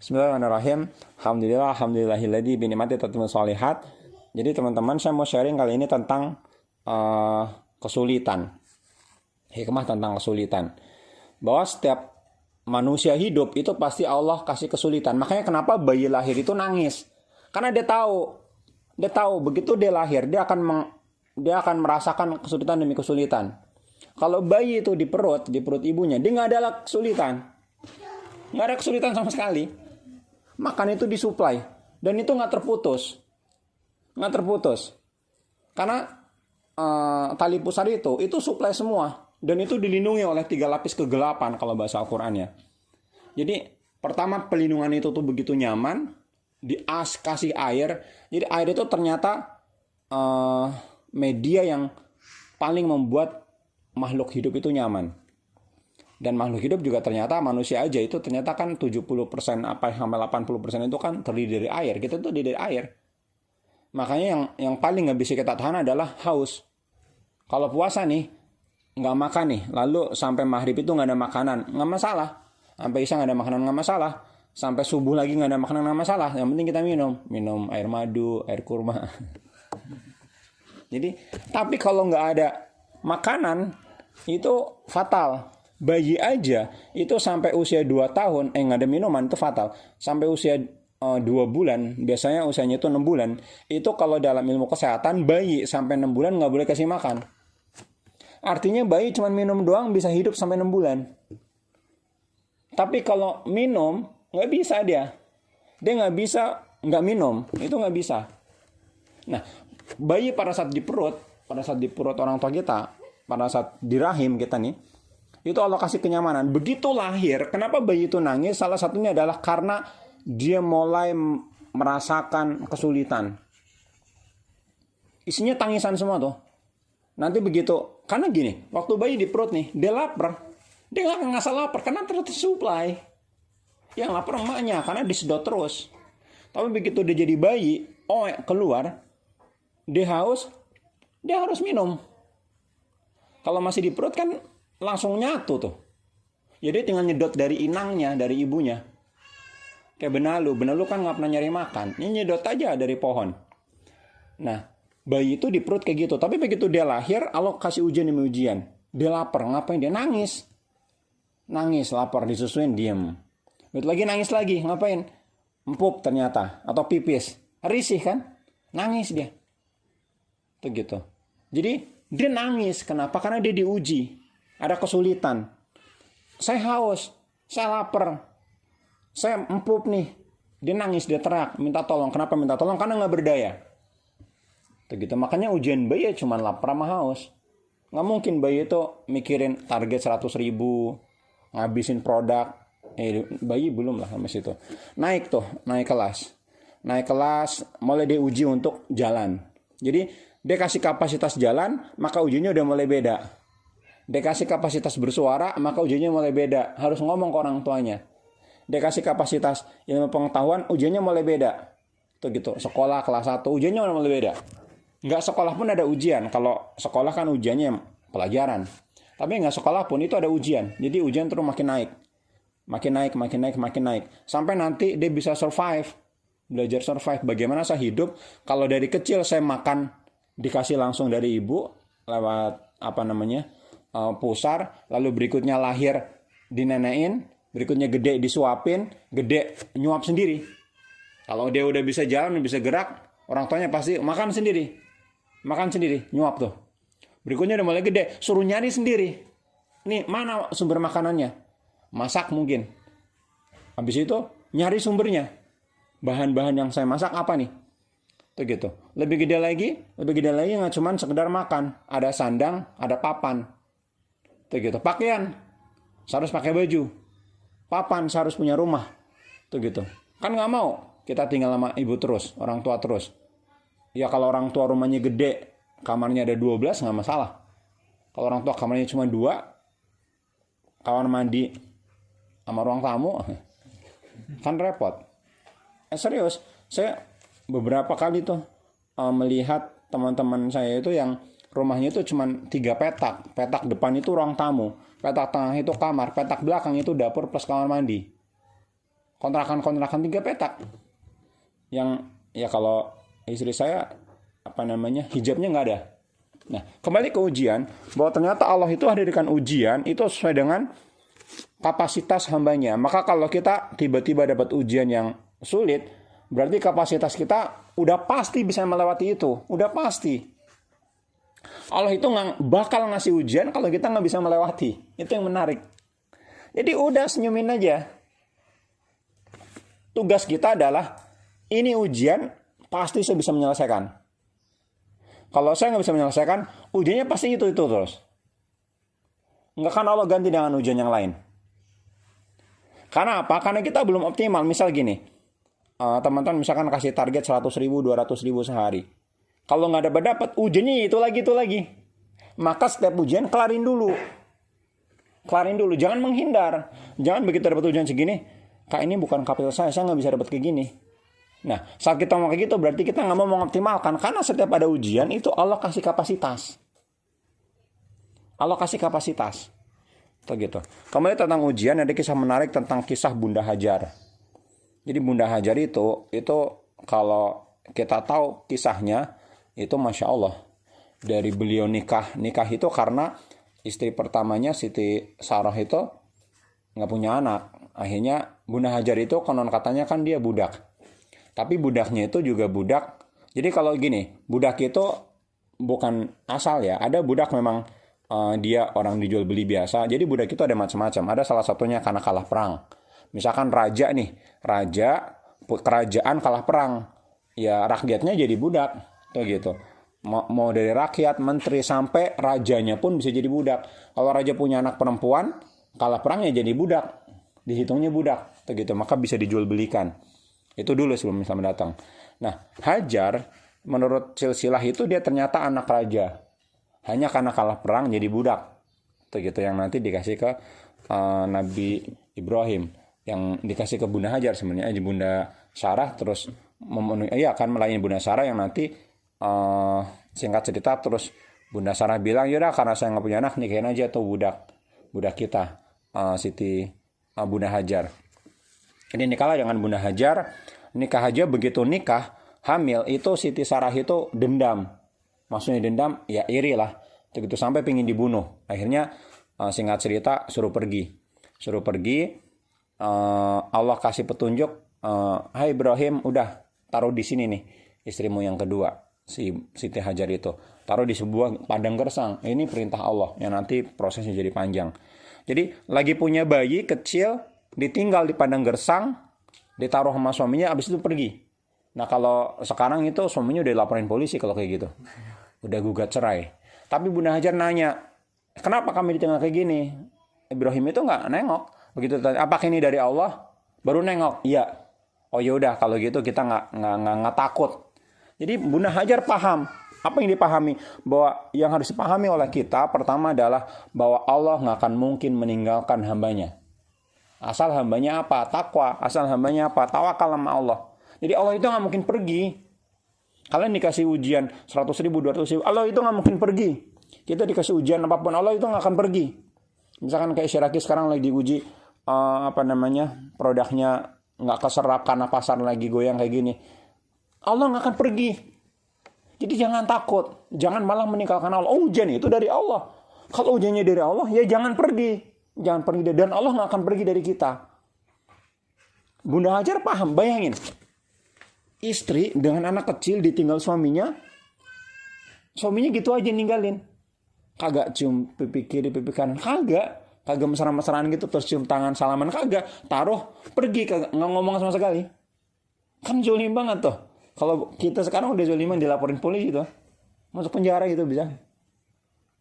Bismillahirrahmanirrahim. Alhamdulillahilladzi bi ni'matihi tatimmu shalihat. Jadi teman-teman, saya mau sharing kali ini tentang kesulitan. Hikmah tentang kesulitan. Bahwa setiap manusia hidup itu pasti Allah kasih kesulitan. Makanya kenapa bayi lahir itu nangis? Karena dia tahu begitu dia lahir dia akan merasakan kesulitan demi kesulitan. Kalau bayi itu di perut ibunya, dia nggak ada kesulitan. Nggak ada kesulitan sama sekali. Makan itu disuplai. Dan itu nggak terputus. Karena tali pusar itu suplai semua. Dan itu dilindungi oleh 3 lapis kegelapan kalau bahasa Al-Qurannya. Jadi pertama pelindungan itu tuh begitu nyaman. Kasih air. Jadi air itu ternyata media yang paling membuat makhluk hidup itu nyaman. Dan makhluk hidup juga ternyata manusia aja itu ternyata kan 70% sampai 80% itu kan terdiri dari air. Kita itu terdiri dari air. Makanya yang paling nggak bisa kita tahan adalah haus. Kalau puasa nih nggak makan nih, lalu sampai maghrib itu nggak ada makanan, nggak masalah. Sampai isya nggak ada makanan nggak masalah. Sampai subuh lagi nggak ada makanan nggak masalah. Yang penting kita minum air madu, air kurma. Jadi tapi kalau nggak ada makanan itu fatal. Bayi aja itu sampai usia 2 tahun nggak ada minuman itu fatal. Sampai usia 2 bulan, biasanya usianya itu 6 bulan. Itu kalau dalam ilmu kesehatan bayi sampai 6 bulan nggak boleh kasih makan. Artinya bayi cuma minum doang bisa hidup sampai 6 bulan. Tapi kalau minum nggak bisa dia nggak bisa nggak minum, itu nggak bisa. Nah, bayi pada saat di perut orang tua kita, pada saat di rahim kita nih, itu Allah kasih kenyamanan. Begitu lahir, kenapa bayi itu nangis? Salah satunya adalah karena dia mulai merasakan kesulitan. Isinya tangisan semua tuh. Nanti begitu, karena gini, waktu bayi di perut nih, dia lapar. Dia nggak ngerasa lapar, karena tersuplai. Yang lapar emaknya, karena disedot terus. Tapi begitu dia jadi bayi, keluar, dia haus, dia harus minum. Kalau masih di perut kan langsung nyatu tuh. Jadi tinggal nyedot dari inangnya, dari ibunya. Kayak benalu kan nggak pernah nyari makan. Ini nyedot aja dari pohon. Nah, bayi itu di perut kayak gitu. Tapi begitu dia lahir, Allah kasih ujian demi ujian. Dia lapar, ngapain? Dia nangis. Nangis, lapar, disusuin, diem. Begitu lagi nangis lagi, ngapain? Empuk ternyata, atau pipis. Risih kan? Nangis dia. Itu gitu. Jadi dia nangis. Kenapa? Karena dia diuji. Ada kesulitan. Saya haus. Saya lapar. Saya empuk nih. Dia nangis, dia teriak. Minta tolong. Kenapa minta tolong? Karena gak berdaya. Begitu. Makanya ujian bayi cuma lapar sama haus. Gak mungkin bayi itu mikirin target 100.000. Ngabisin produk. Bayi belum lah sama situ. Naik kelas. Naik kelas. Mulai diuji untuk jalan. Jadi dia kasih kapasitas jalan. Maka ujiannya udah mulai beda. Dia kasih kapasitas bersuara, maka ujiannya mulai beda. Harus ngomong ke orang tuanya. Dia kasih kapasitas ilmu pengetahuan, ujiannya mulai beda. Itu gitu. Sekolah kelas 1, ujiannya mulai beda. Nggak sekolah pun ada ujian. Kalau sekolah kan ujiannya pelajaran. Tapi nggak sekolah pun itu ada ujian. Jadi ujian terus makin naik. Makin naik. Sampai nanti dia bisa survive. Belajar survive. Bagaimana saya hidup. Kalau dari kecil saya makan dikasih langsung dari ibu. Lewat pusar, lalu berikutnya lahir dinenein, berikutnya gede disuapin, gede nyuap sendiri. Kalau dia udah bisa jalan, bisa gerak, orang tuanya pasti makan sendiri, nyuap tuh. Berikutnya udah mulai gede, suruh nyari sendiri. Nih mana sumber makanannya? Masak mungkin. Habis itu nyari sumbernya. Bahan-bahan yang saya masak apa nih? Tuh gitu. Lebih gede lagi nggak cuma sekedar makan, ada sandang, ada papan. Tuh gitu. Pakaian, saya harus pakai baju. Papan, saya harus punya rumah. Tuh gitu. Kan nggak mau kita tinggal sama ibu terus, orang tua terus. Ya kalau orang tua rumahnya gede, kamarnya ada 12 nggak masalah. Kalau orang tua kamarnya cuma 2, kamar mandi sama ruang tamu, kan repot. Serius, saya beberapa kali tuh melihat teman-teman saya itu yang rumahnya itu cuma 3 petak. Petak depan itu ruang tamu. Petak tengah itu kamar. Petak belakang itu dapur plus kamar mandi. kontrakan 3 petak. Yang ya kalau istri saya hijabnya nggak ada. Nah, kembali ke ujian, bahwa ternyata Allah itu hadirkan ujian itu sesuai dengan kapasitas hambanya. Maka kalau kita tiba-tiba dapat ujian yang sulit, berarti kapasitas kita udah pasti bisa melewati itu. Udah pasti. Allah itu nggak bakal ngasih ujian kalau kita nggak bisa melewati. Itu yang menarik. Jadi udah senyumin aja. Tugas kita adalah, ini ujian pasti saya bisa menyelesaikan. Kalau saya nggak bisa menyelesaikan, ujiannya pasti itu terus. Nggak akan Allah ganti dengan ujian yang lain. Karena apa? Karena kita belum optimal. Misal gini, teman-teman misalkan kasih target 100.000, 200.000 sehari. Kalau nggak dapat, ujiannya itu lagi. Maka setiap ujian kelarin dulu. Jangan menghindar. Jangan begitu dapat ujian segini, Kak, ini bukan kapasitas saya nggak bisa dapat kayak gini. Nah, saat kita mau kayak gitu, berarti kita nggak mau mengoptimalkan. Karena setiap ada ujian, itu Allah kasih kapasitas. Itu gitu. Kemudian tentang ujian, ada kisah menarik tentang kisah Bunda Hajar. Jadi Bunda Hajar itu kalau kita tahu kisahnya, itu Masya Allah. Dari beliau nikah itu karena istri pertamanya Siti Sarah itu nggak punya anak. Akhirnya Bunda Hajar itu konon katanya kan dia budak. Tapi budaknya itu juga budak. Jadi kalau gini, budak itu bukan asal ya. Ada budak memang dia orang dijual beli biasa. Jadi budak itu ada macam-macam. Ada salah satunya karena kalah perang. Misalkan raja, kerajaan kalah perang. Ya rakyatnya jadi budak. Tuh gitu. Mau dari rakyat, menteri, sampai rajanya pun bisa jadi budak. Kalau raja punya anak perempuan, kalah perangnya jadi budak. Dihitungnya budak. Tuh gitu. Maka bisa dijual belikan. Itu dulu sebelum Islam datang. Nah, Hajar menurut silsilah itu dia ternyata anak raja. Hanya karena kalah perang jadi budak. Itu gitu yang nanti dikasih ke Nabi Ibrahim, yang dikasih ke Bunda Hajar sebenarnya Bunda Sarah, terus akan melayani Bunda Sarah yang nanti singkat cerita terus Bunda Sarah bilang, "Yaudah karena saya nggak punya anak, nikahin aja tuh budak kita Siti Bunda Hajar." Ini nikahlah dengan Bunda Hajar. Nikah aja, begitu nikah, hamil, itu Siti Sarah itu dendam. Maksudnya dendam, ya iri lah. Begitu sampai pingin dibunuh. Akhirnya singkat cerita suruh pergi. Allah kasih petunjuk, "Hai Ibrahim, udah taruh di sini nih istrimu yang kedua, si Siti Hajar itu. Taruh di sebuah padang gersang." Ini perintah Allah yang nanti prosesnya jadi panjang. Jadi lagi punya bayi kecil, ditinggal di padang gersang, ditaruh sama suaminya, abis itu pergi. Nah kalau sekarang itu suaminya udah laporin polisi kalau kayak gitu, udah gugat cerai. Tapi Bunda Hajar nanya, "Kenapa kami ditinggal kayak gini?" Ibrahim itu nggak nengok. Begitu tanya, "Apakah ini dari Allah?" Baru nengok. "Iya." "Oh yaudah kalau gitu kita nggak takut." Jadi Bunda Hajar paham. Apa yang dipahami? Bahwa yang harus dipahami oleh kita pertama adalah bahwa Allah nggak akan mungkin meninggalkan hambanya. Asal hambanya apa? Takwa. Asal hambanya apa? Tawakal sama Allah. Jadi Allah itu nggak mungkin pergi. Kalian dikasih ujian 100.000, 200.000, Allah itu nggak mungkin pergi. Kita dikasih ujian apapun, Allah itu nggak akan pergi. Misalkan kayak Syiraki sekarang lagi diuji produknya nggak keserap karena pasar lagi goyang kayak gini. Allah nggak akan pergi. Jadi jangan takut, jangan malah meninggalkan Allah. Oh, ujian itu dari Allah. Kalau ujiannya dari Allah, ya jangan pergi. Jangan pergi, dan Allah nggak akan pergi dari kita. Bunda Hajar paham, bayangin. Istri dengan anak kecil ditinggal suaminya gitu aja ninggalin. Kagak cium pipi kiri, pipi kanan, kagak mesra-mesraan gitu, terus cium tangan, salaman, kagak. Taruh, pergi, kagak, nggak ngomong sama sekali. Kan zolim banget tuh. Kalau kita sekarang udah zoliman, dilaporin polisi tuh, masuk penjara gitu bisa.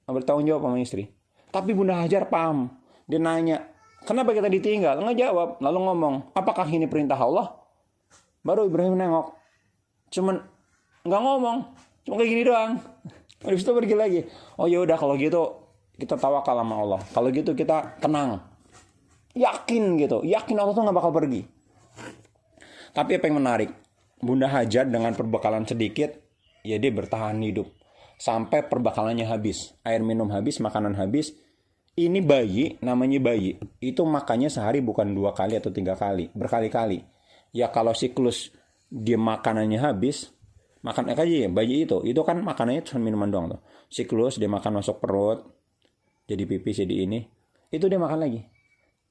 Bertanggung jawab sama istri. Tapi Bunda Hajar paham. Dia nanya, "Kenapa kita ditinggal?" Nggak jawab. Lalu ngomong, "Apakah ini perintah Allah?" Baru Ibrahim nengok. Cuman nggak ngomong. Cuma kayak gini doang. Habis itu pergi lagi. "Oh ya udah kalau gitu kita tawakal sama Allah. Kalau gitu kita tenang." Yakin gitu. Yakin Allah tuh nggak bakal pergi. Tapi apa yang menarik? Bunda Hajar dengan perbekalan sedikit, ya dia bertahan hidup. Sampai perbekalannya habis. Air minum habis, makanan habis. Ini bayi, namanya bayi. Itu makannya sehari bukan 2 kali atau 3 kali, berkali-kali. Ya kalau siklus dia makanannya habis, makan aja ya bayi itu kan makanannya cuma minuman doang tuh. Siklus dia makan masuk perut, jadi pipis jadi ini, itu dia makan lagi.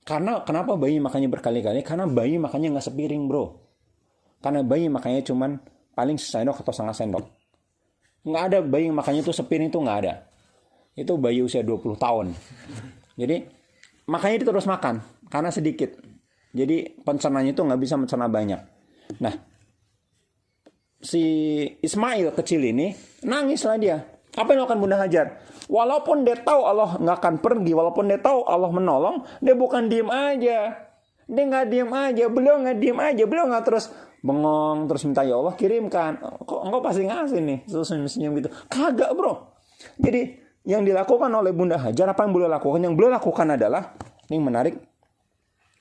Karena kenapa bayi makannya berkali-kali? Karena bayi makannya nggak sepiring bro. Karena bayi makannya cuman paling sendok atau setengah sendok. Nggak ada bayi makannya tuh sepiring tuh nggak ada. Itu bayi usia 20 tahun. Jadi makanya dia terus makan karena sedikit. Jadi pencernanya itu nggak bisa mencerna banyak. Nah, si Ismail kecil ini nangislah dia. Apa yang akan Bunda Hajar? Walaupun dia tahu Allah nggak akan pergi, walaupun dia tahu Allah menolong, dia bukan diem aja. Dia nggak diem aja, beliau nggak diem aja, beliau nggak terus bengong terus minta ya Allah kirimkan. Kok engkau pasti ngasih nih, senyum gitu. Kagak bro. Jadi yang dilakukan oleh Bunda Hajar, apa yang beliau lakukan? Yang beliau lakukan adalah, ini menarik,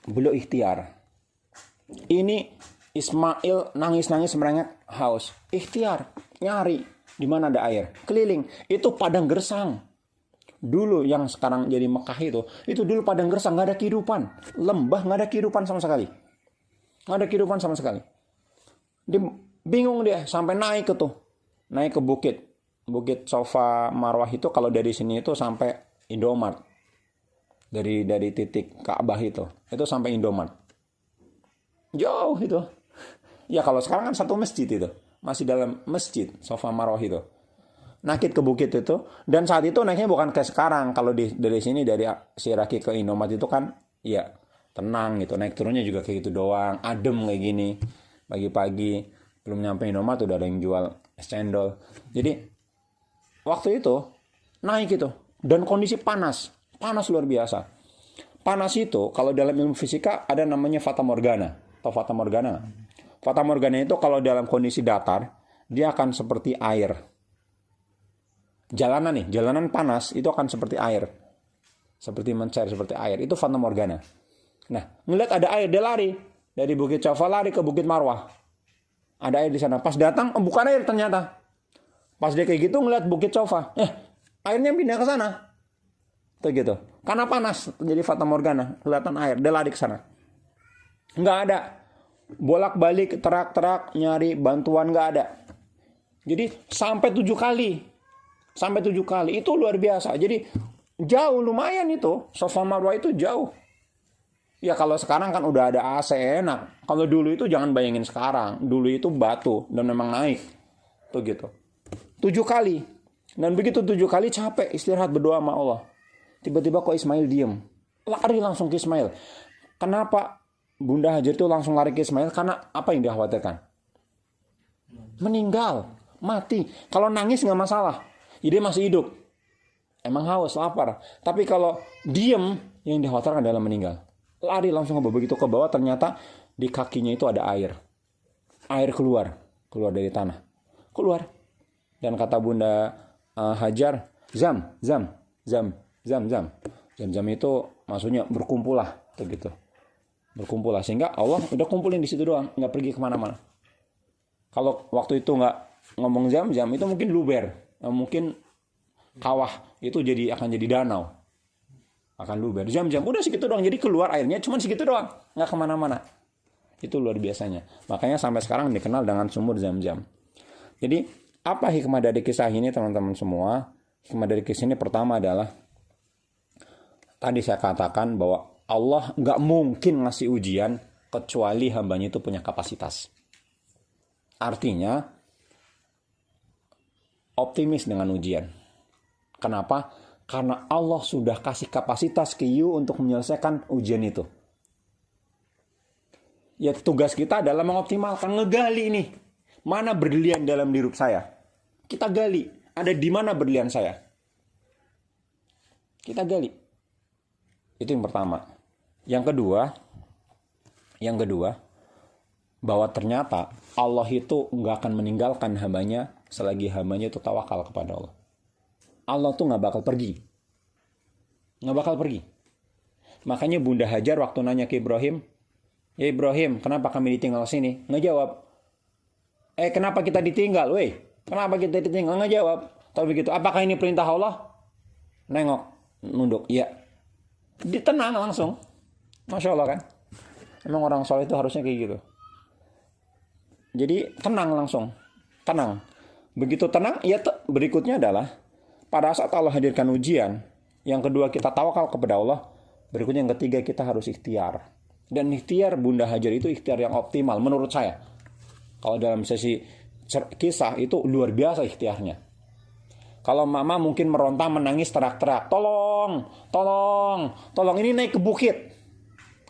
beliau ikhtiar. Ini Ismail nangis-nangis merengek haus. Ikhtiar, nyari di mana ada air. Keliling, itu padang gersang. Dulu yang sekarang jadi Mekah itu dulu padang gersang, nggak ada kehidupan. Lembah, nggak ada kehidupan sama sekali. Nggak ada kehidupan sama sekali. Dia bingung dia, sampai naik ke bukit. Bukit Safa Marwah itu kalau dari sini itu sampai Indomart. Dari titik Ka'bah itu sampai Indomart. Jauh itu. Ya kalau sekarang kan satu masjid itu. Masih dalam masjid Safa Marwah itu. Naik ke bukit itu. Dan saat itu naiknya bukan kayak sekarang. Kalau dari sini dari Siraki ke Indomart itu kan ya tenang gitu. Naik turunnya juga kayak gitu doang. Adem kayak gini. Pagi-pagi belum nyampe Indomart udah ada yang jual es cendol. Jadi waktu itu naik itu dan kondisi panas luar biasa. Panas itu kalau dalam ilmu fisika ada namanya fata morgana. Atau fata morgana. Fata morgana itu kalau dalam kondisi datar dia akan seperti air. Jalanan panas itu akan seperti air. Seperti mencair seperti air. Itu fata morgana. Nah, ngeliat ada air dia lari dari Bukit Safa lari ke Bukit Marwah. Ada air di sana. Pas datang bukan air ternyata. Pas dia kayak gitu ngeliat Bukit Safa, airnya pindah ke sana. Tuh gitu. Karena panas, jadi fata morgana, kelihatan air, dia lari ke sana. Nggak ada. Bolak-balik, terak-terak, nyari bantuan nggak ada. Jadi sampai 7 kali. Sampai 7 kali, itu luar biasa. Jadi jauh lumayan itu, Safa Marwah itu jauh. Ya kalau sekarang kan udah ada AC enak. Kalau dulu itu jangan bayangin sekarang. Dulu itu batu dan memang naik. Tuh gitu. 7 kali. Dan begitu 7 kali capek istirahat berdoa sama Allah. Tiba-tiba kok Ismail diem. Lari langsung ke Ismail. Kenapa Bunda Hajar itu langsung lari ke Ismail? Karena apa yang dikhawatirkan? Meninggal. Mati. Kalau nangis gak masalah. Jadi masih hidup. Emang haus, lapar. Tapi kalau diem, yang dikhawatirkan adalah meninggal. Lari langsung ke bawah. Begitu ke bawah ternyata di kakinya itu ada air. Air keluar. Keluar dari tanah. Keluar. Dan kata Bunda Hajar, zam itu maksudnya berkumpul lah, gitu. Berkumpul lah, sehingga Allah udah kumpulin di situ doang, nggak pergi kemana-mana. Kalau waktu itu nggak ngomong zam itu mungkin luber, mungkin kawah itu akan jadi danau, akan luber. Zam udah segitu doang, jadi keluar airnya cuma segitu doang, nggak kemana-mana. Itu luar biasanya. Makanya sampai sekarang dikenal dengan sumur Zam-Zam. Jadi apa hikmah dari kisah ini teman-teman semua? Hikmah dari kisah ini pertama adalah tadi saya katakan bahwa Allah nggak mungkin ngasih ujian kecuali hambanya itu punya kapasitas. Artinya optimis dengan ujian. Kenapa? Karena Allah sudah kasih kapasitas ke you untuk menyelesaikan ujian itu. Ya tugas kita adalah mengoptimalkan, ngegali nih. Mana berlian dalam diri saya? Kita gali. Ada di mana berlian saya? Kita gali. Itu yang pertama. Yang kedua, bahwa ternyata Allah itu nggak akan meninggalkan hambanya selagi hambanya itu tawakal kepada Allah. Allah tuh nggak bakal pergi. Nggak bakal pergi. Makanya Bunda Hajar waktu nanya ke Ibrahim, ya Ibrahim, kenapa kami ditinggal sini? Nggak jawab. Kenapa kita ditinggal? Kenapa kita ditinggal? Nggak jawab. Tapi begitu, apakah ini perintah Allah? Nengok, nunduk. Iya. Tenang langsung. Masya Allah kan. Emang orang soleh itu harusnya kayak gitu. Jadi tenang langsung. Tenang. Begitu tenang, ya berikutnya adalah pada saat Allah hadirkan ujian, yang kedua kita tawakal kepada Allah, berikutnya yang ketiga kita harus ikhtiar. Dan ikhtiar Bunda Hajar itu ikhtiar yang optimal menurut saya. Kalau dalam sesi kisah itu luar biasa ikhtiarnya. Kalau mama mungkin meronta, menangis, teriak-teriak, tolong, tolong, tolong, ini naik ke bukit.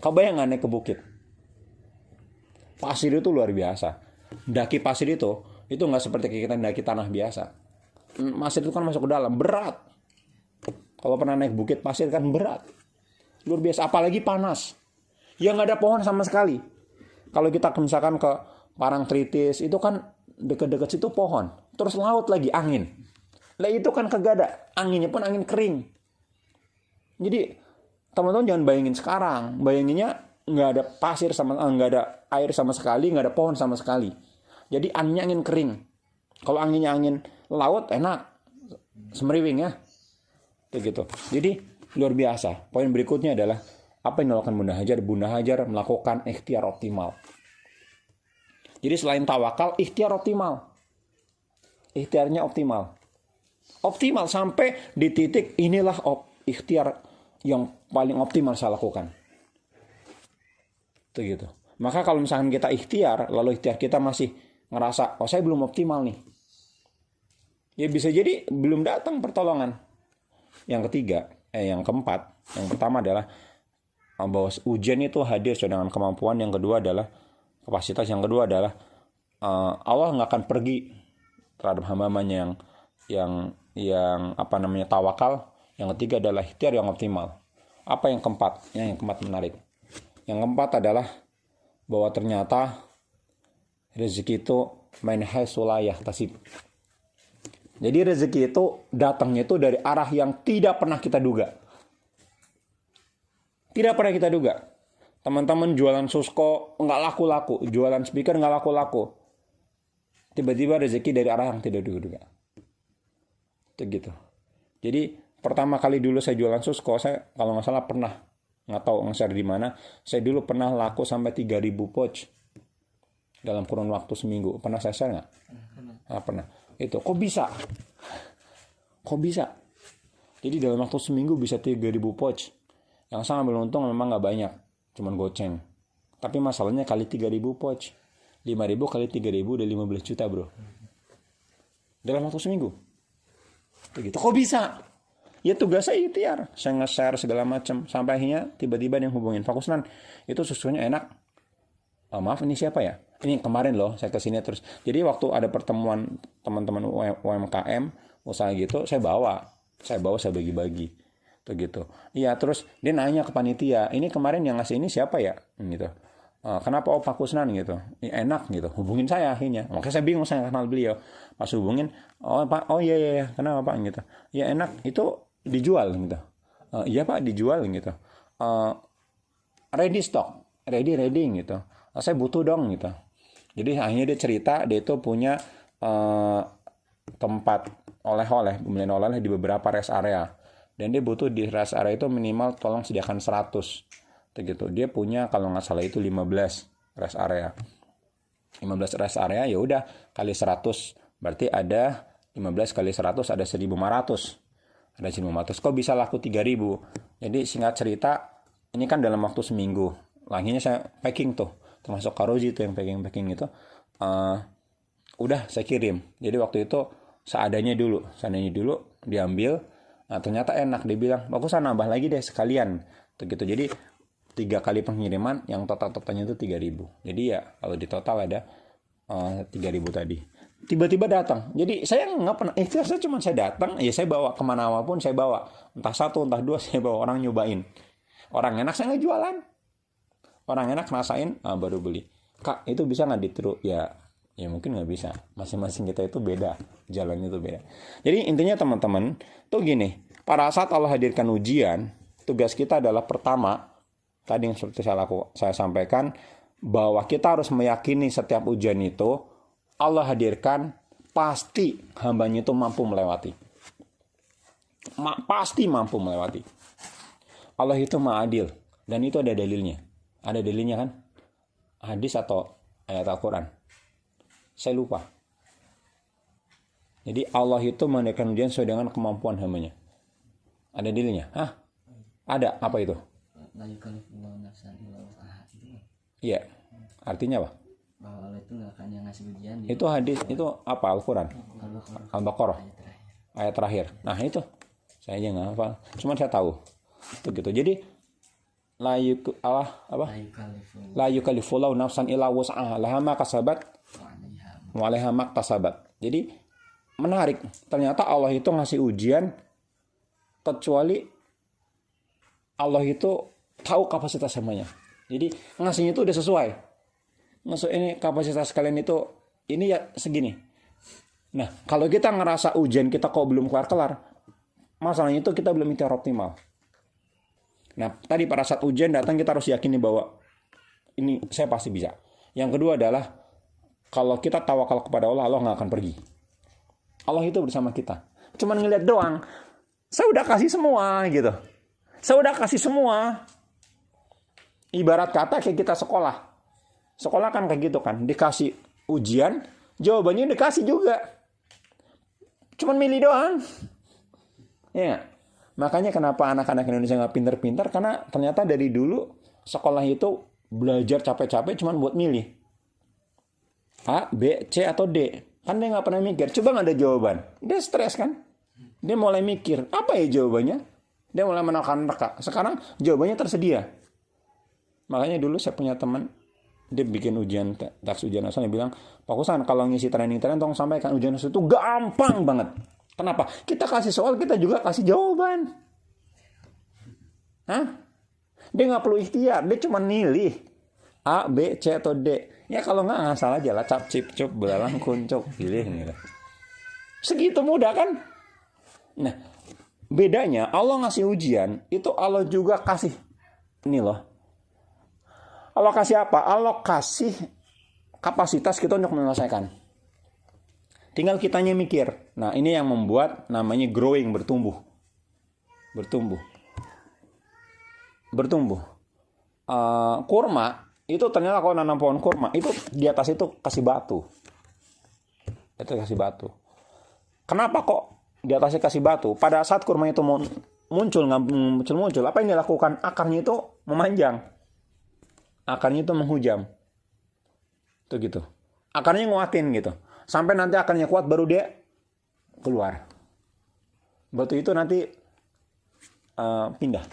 Kau bayang nggak naik ke bukit? Pasir itu luar biasa. Daki pasir itu nggak seperti kita daki tanah biasa. Pasir itu kan masuk ke dalam, berat. Kalau pernah naik bukit pasir kan berat. Luar biasa, apalagi panas. Ya nggak ada pohon sama sekali. Kalau kita misalkan ke Parangtritis, itu kan deket-deket situ pohon. Terus laut lagi, angin. Lah itu kan kagak ada, anginnya pun angin kering. Jadi teman-teman jangan bayangin sekarang, bayanginnya nggak ada pasir sama, nggak ada air sama sekali, nggak ada pohon sama sekali. Jadi anginnya angin kering. Kalau anginnya angin laut enak, semeriwing ya, kayak gitu. Jadi luar biasa. Poin berikutnya adalah apa yang dilakukan Bunda Hajar? Bunda Hajar melakukan ikhtiar optimal. Jadi selain tawakal, ikhtiar optimal. Ikhtiarnya optimal. Optimal sampai di titik inilah ikhtiar yang paling optimal saya lakukan. Itu gitu. Maka kalau misalkan kita ikhtiar, lalu ikhtiar kita masih ngerasa, oh saya belum optimal nih. Ya bisa jadi belum datang pertolongan. Yang ketiga, yang keempat, yang pertama adalah bahwa ujian itu hadir dengan kemampuan. Yang kedua adalah kapasitas. Yang kedua adalah Allah nggak akan pergi terhadap hamba-hambanya yang tawakal. Yang ketiga adalah ikhtiar yang optimal. Apa yang keempat? Yang keempat menarik. Yang keempat adalah bahwa ternyata rezeki itu min haitsu la yahtasib. Jadi rezeki itu datangnya itu dari arah yang tidak pernah kita duga. Tidak pernah kita duga. Teman-teman jualan susko nggak laku-laku, jualan speaker nggak laku-laku. Tiba-tiba rezeki dari arah yang tidak diduga. Itu gitu. Jadi pertama kali dulu saya jualan susko, saya kalau nggak salah pernah, nggak tahu nge-share di mana, saya dulu pernah laku sampai 3.000 pouch dalam kurun waktu seminggu. Pernah saya share nggak? Pernah. Itu kok bisa? Jadi dalam waktu seminggu bisa 3.000 pouch. Yang sangat beruntung memang nggak banyak, cuman goceng. Tapi masalahnya kali 3.000 pouch, 5.000 kali 3.000 udah 15 juta bro. Dalam waktu seminggu. Begitu. Kok bisa? Ya tugas saya ikhtiar. Saya nge-share segala macam. Sampai akhirnya tiba-tiba dia hubungin, Pak Kusnan, itu susunya enak. Maaf ini siapa ya? Ini kemarin loh saya kesini terus. Jadi waktu ada pertemuan teman-teman UMKM, usaha gitu, saya bawa, saya bagi-bagi. Gitu. Iya, terus dia nanya ke panitia, ini kemarin yang ngasih ini siapa ya? Gitu. Kenapa Pak Kusnan gitu? Enak gitu. Hubungin saya akhirnya. Makanya saya bingung, saya kenal beliau. Pas hubungin, Pak, iya, kenapa Pak gitu? Ya enak, itu dijual gitu. Iya Pak, dijual gitu. Ready stock, ready gitu. Saya butuh dong gitu. Jadi akhirnya dia cerita, dia itu punya tempat oleh-oleh, pembelian oleh-oleh di beberapa rest area. Dan dia butuh di rest area itu minimal tolong sediakan 100. Gitu. Dia punya kalau nggak salah itu 15 rest area. 15 rest area ya udah kali 100 berarti ada 15 kali 100 ada 1.500. Ada 1.500. Kok bisa laku 3.000? Jadi singkat cerita, ini kan dalam waktu seminggu. Akhirnya saya packing tuh, termasuk Karoji tuh yang packing itu. Udah saya kirim. Jadi waktu itu seadanya dulu diambil. Nah, ternyata enak, dia bilang, bagus nambah lagi deh sekalian. Gitu. Jadi 3 kali pengiriman yang totalnya itu 3.000. Jadi ya kalau di total ada 3.000 tadi. Tiba-tiba datang. Jadi saya nggak pernah ikhtiar, saya datang, ya saya bawa kemana pun saya bawa. Entah 1, entah 2 saya bawa, orang nyobain. Orang enak saya nggak jualan. Orang enak rasain, baru beli. Kak, itu bisa nggak ditiru? Ya mungkin nggak bisa. Masing-masing kita itu beda, jalannya itu beda. Jadi intinya teman-teman tuh gini, pada saat Allah hadirkan ujian, tugas kita adalah pertama, tadi yang seperti saya sampaikan, bahwa kita harus meyakini setiap ujian itu Allah hadirkan, pasti hambanya itu mampu melewati. Pasti mampu melewati. Allah itu Maha Adil. Dan itu ada dalilnya. Ada dalilnya kan? Hadis atau ayat Al-Quran? Saya lupa. Jadi Allah itu mengadakan ujian sesuai dengan kemampuan hambanya. Ada dalilnya? Hah? Ada. Apa itu? Iya. Artinya apa? Bahwa Allah itu nggak akan yang ngasih ujian. Itu hadis. Itu apa? Al-Quran? Al-Baqarah. Ayat terakhir. Nah itu. Saya aja nggak hafal. Cuma saya tahu. Itu gitu. Jadi la yukallifullahu nafsan illa wus'aha laha ma kasabat wa 'alaiha ma iktasabat. Jadi menarik, ternyata Allah itu ngasih ujian kecuali Allah itu tahu kapasitas hambanya. Jadi ngasihnya itu udah sesuai. Maksud ini kapasitas kalian itu ini ya segini. Nah, kalau kita ngerasa ujian kita kok belum kelar-kelar, masalahnya itu kita belum ikhtiar optimal. Nah, tadi pada saat ujian datang kita harus yakini bahwa ini saya pasti bisa. Yang kedua adalah kalau kita tawakal kepada Allah, Allah nggak akan pergi. Allah itu bersama kita. Cuman ngeliat doang. Saya udah kasih semua gitu. Saya udah kasih semua. Ibarat kata kayak kita sekolah. Sekolah kan kayak gitu kan. Dikasih ujian, jawabannya dikasih juga. Cuman milih doang. Ya. Makanya kenapa anak-anak Indonesia nggak pinter-pinter, karena ternyata dari dulu sekolah itu belajar capek-capek cuma buat milih A, B, C atau D. Kan dia nggak pernah mikir. Coba nggak ada jawaban, dia stres kan? Dia mulai mikir apa ya jawabannya. Dia mulai menerka-nerka. Sekarang jawabannya tersedia. Makanya dulu saya punya teman, dia bikin ujian tes ujian nasional, dia bilang, Pak Kusan kalau ngisi training tolong sampaikan ujian nasional itu gampang banget. Kenapa? Kita kasih soal, kita juga kasih jawaban. Hah? Dia nggak perlu ikhtiar, dia cuma milih A, B, C, atau D. Ya kalau nggak ngasal aja lah, cap, cip, cup, belalang, kuncuk, pilih gitu. Segitu mudah kan? Nah, bedanya Allah ngasih ujian, itu Allah juga kasih. Ini loh. Allah kasih apa? Allah kasih kapasitas kita untuk menyelesaikan. Tinggal kitanya mikir. Nah, ini yang membuat namanya growing, bertumbuh. Kurma, itu ternyata kalau nanam pohon kurma, itu di atas itu kasih batu. Itu kasih batu. Kenapa kok di atasnya kasih batu? Pada saat kurma itu muncul, apa yang dilakukan? Akarnya itu memanjang. Akarnya itu menghujam. Itu gitu. Akarnya nguatin gitu. Sampai nanti akarnya kuat baru dia keluar. Batu itu nanti pindah.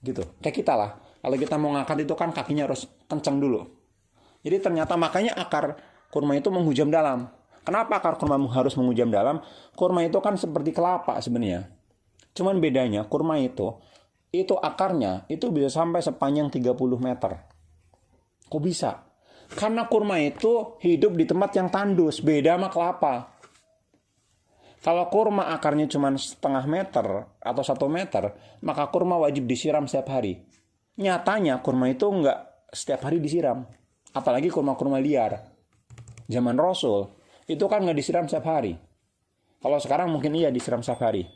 Gitu. Kayak kita lah. Kalau kita mau ngangkat itu kan kakinya harus kencang dulu. Jadi ternyata makanya akar kurma itu menghujam dalam. Kenapa akar kurma harus menghujam dalam? Kurma itu kan seperti kelapa sebenarnya. Cuman bedanya kurma itu akarnya itu bisa sampai sepanjang 30 meter. Kok bisa? Karena kurma itu hidup di tempat yang tandus, beda sama kelapa. Kalau kurma akarnya cuma setengah meter atau 1 meter, maka kurma wajib disiram setiap hari. Nyatanya kurma itu nggak setiap hari disiram. Apalagi kurma-kurma liar. Zaman Rasul, itu kan nggak disiram setiap hari. Kalau sekarang mungkin iya disiram setiap hari.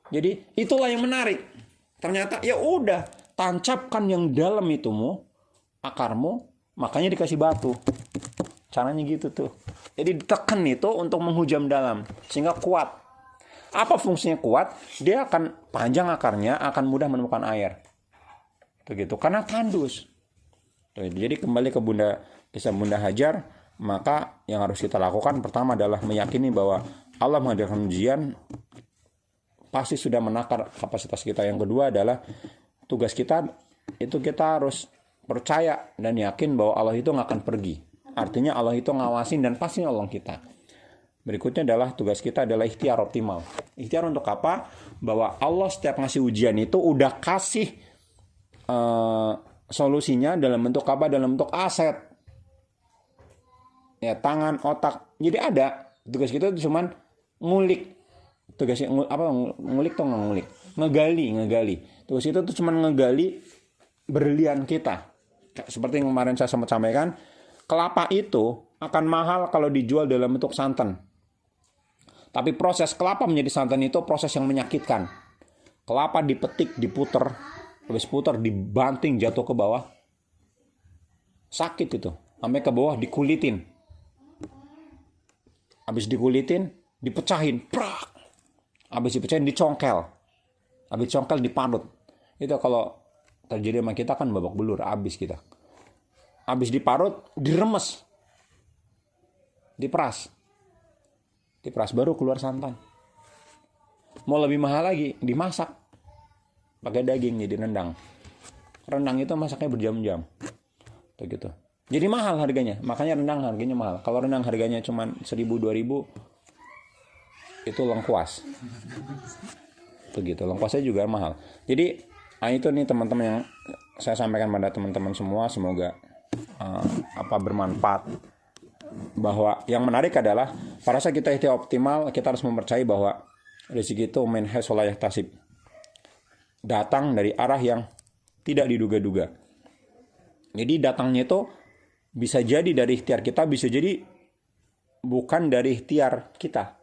Jadi itulah yang menarik. Ternyata ya udah, tancapkan yang dalam itumu, akarmu, makanya dikasih batu. Caranya gitu tuh. Jadi ditekan itu untuk menghujam dalam. Sehingga kuat. Apa fungsinya kuat? Dia akan panjang akarnya, akan mudah menemukan air. Begitu. Karena tandus. Jadi kembali ke kisah Bunda Hajar. Maka yang harus kita lakukan pertama adalah meyakini bahwa Allah mengadakan ujian. Pasti sudah menakar kapasitas kita. Yang kedua adalah tugas kita. Itu kita harus percaya dan yakin bahwa Allah itu nggak akan pergi. Artinya Allah itu ngawasin dan pasti nolong kita. Berikutnya adalah tugas kita adalah ikhtiar optimal. Ikhtiar untuk apa? Bahwa Allah setiap ngasih ujian itu udah kasih solusinya dalam bentuk apa? Dalam bentuk aset. Ya, tangan, otak. Jadi ada. Tugas kita itu cuman ngulik. Tugasnya ngulik atau ngulik? Ngegali. Tugas itu tuh cuman ngegali berlian kita. Seperti yang kemarin saya sempat sampaikan, kelapa itu akan mahal kalau dijual dalam bentuk santan. Tapi proses kelapa menjadi santan itu proses yang menyakitkan. kelapa dipetik, diputer, habis puter dibanting jatuh ke bawah. Sakit itu. Sampai ke bawah dikulitin. Habis dikulitin, dipecahin, prak. Habis dipecahin dicongkel. Habis congkel diparut. Itu kalau terjadi sama kita kan babak belur, habis kita. Habis diparut, diremes. Diperas. Diperas baru keluar santan. Mau lebih mahal lagi, dimasak. Pakai daging jadi rendang. Rendang itu masaknya berjam-jam. Tuh gitu. Jadi mahal harganya. Makanya rendang harganya mahal. Kalau rendang harganya cuma 1.000-2.000 itu lengkuas. Tuh gitu. Lengkuasnya juga mahal. Jadi itu nih teman-teman yang saya sampaikan pada teman-teman semua, semoga bermanfaat. Bahwa yang menarik adalah pada saat kita ikhtiar optimal, kita harus mempercayai bahwa rezeki itu min haitsu la yahtasib, datang dari arah yang tidak diduga-duga. Jadi datangnya itu bisa jadi dari ikhtiar kita, bisa jadi bukan dari ikhtiar kita.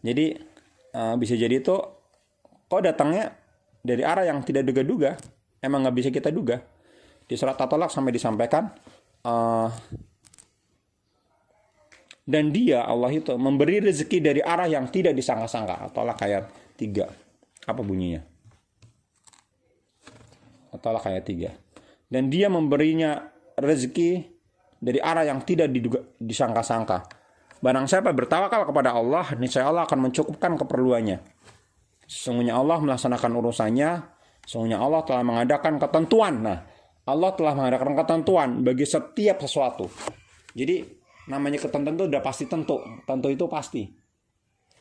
Jadi bisa jadi itu kok datangnya dari arah yang tidak duga-duga, emang nggak bisa kita duga. Di surat At-Talaq sampai disampaikan, dan dia Allah itu memberi rezeki dari arah yang tidak disangka-sangka. At-Talaq ayat 3. Apa bunyinya? At-Talaq ayat 3. Dan dia memberinya rezeki dari arah yang tidak disangka-sangka. Barang siapa bertawakal kepada Allah, niscaya Allah akan mencukupkan keperluannya. Sesungguhnya Allah melaksanakan urusannya. Sesungguhnya Allah telah mengadakan ketentuan. Nah, Allah telah mengadakan ketentuan bagi setiap sesuatu. Jadi namanya ketentuan itu udah pasti tentu. Tentu itu pasti.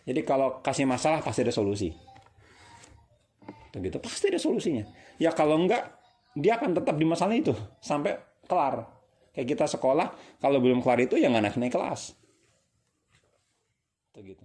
Jadi kalau kasih masalah pasti ada solusi. Begitu, pasti ada solusinya. Ya kalau enggak, dia akan tetap di masalah itu sampai kelar. Kayak kita sekolah, kalau belum kelar itu ya nggak naik kelas. Begitu.